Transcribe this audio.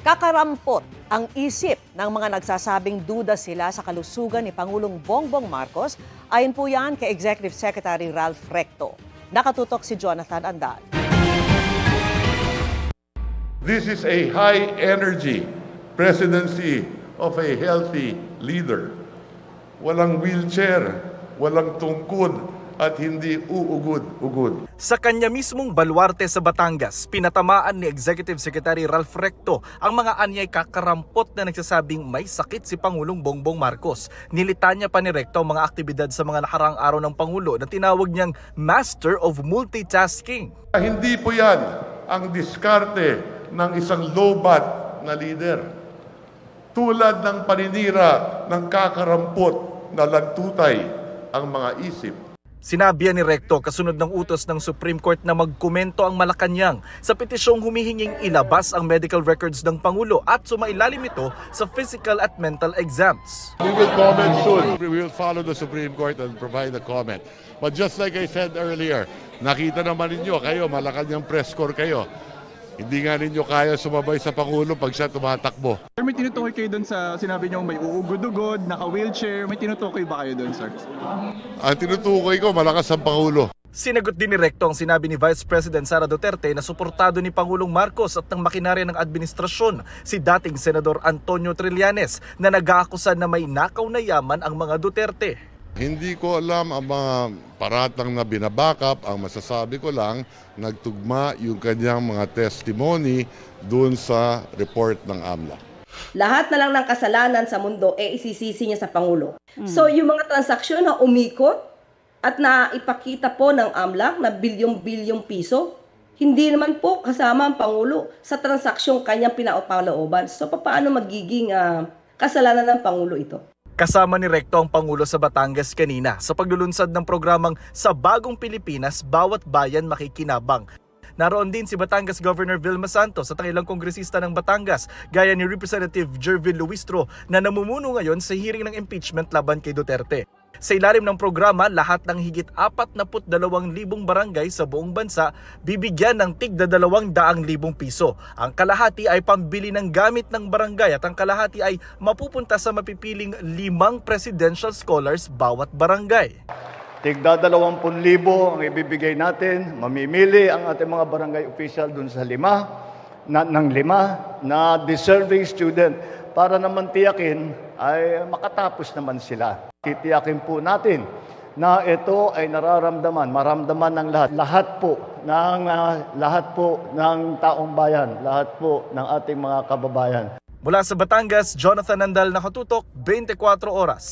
Kakarampot ang isip ng mga nagsasabing duda sila sa kalusugan ni Pangulong Bongbong Marcos. Ayon po yan kay Executive Secretary Ralph Recto. Nakatutok si Jonathan Andal. This is a high-energy presidency of a healthy leader. Walang wheelchair, walang tungkod, at hindi uugod-ugod. Sa kanya mismong baluarte sa Batangas, pinatamaan ni Executive Secretary Ralph Recto ang mga anyay kakarampot na nagsasabing may sakit si Pangulong Bongbong Marcos. Nilitanya pa ni Recto ang mga aktibidad sa mga nakaraang araw ng Pangulo na tinawag niyang Master of Multitasking. Hindi po yan ang diskarte ng isang low-bat na leader. Tulad ng paninira ng kakarampot na lagtutay ang mga isip. Sinabi ni Recto kasunod ng utos ng Supreme Court na magkomento ang Malacanang sa petisyong humihinging ilabas ang medical records ng Pangulo at sumailalim ito sa physical at mental exams. We will comment soon. We will follow the Supreme Court and provide a comment. But just like I said earlier, nakita naman ninyo kayo, Malacanang press corps kayo. Hindi nga ninyo kaya sumabay sa Pangulo pag siya tumatakbo. Sir, may tinutukoy kayo doon sa sinabi niyo may uugod-ugod, naka-wheelchair. May tinutukoy ba kayo doon, sir? Ang tinutukoy ko, malakas ang Pangulo. Sinagot din ni Recto ang sinabi ni Vice President Sara Duterte na suportado ni Pangulong Marcos at ng makinarya ng administrasyon si dating Senador Antonio Trillanes na nag-aakusa na may nakaw na yaman ang mga Duterte. Hindi ko alam ang mga paratang na binabakap. Ang masasabi ko lang, nagtugma yung kanyang mga testimony dun sa report ng AMLA. Lahat na lang ng kasalanan sa mundo isisisi niya sa Pangulo. So yung mga transaksyon na umikot at naipakita po ng AMLA na bilyong-bilyong piso, hindi naman po kasama ang Pangulo sa transaksyong kanyang pinaupalooban. So paano magiging kasalanan ng Pangulo ito? Kasama ni Recto ang Pangulo sa Batangas kanina sa paglulunsad ng programang Sa Bagong Pilipinas, Bawat Bayan Makikinabang. Naroon din si Batangas Governor Vilma Santos at ang ilang kongresista ng Batangas gaya ni Representative Jervin Luistro na namumuno ngayon sa hearing ng impeachment laban kay Duterte. Sa ilalim ng programa, lahat ng higit 42,000 barangay sa buong bansa bibigyan ng tig 200,000 piso. Ang kalahati ay pambili ng gamit ng barangay at ang kalahati ay mapupunta sa mapipiling 5 presidential scholars bawat barangay. Tigda 20,000 ang ibibigay natin, mamimili ang ating mga barangay official dun sa 5 na deserving student para naman tiyakin ay makatapos naman sila. Titiyakin po natin na ito ay maramdaman ng lahat. Lahat po ng taong bayan, lahat po ng ating mga kababayan. Mula sa Batangas, Jonathan Andal, nakatutok, 24 oras.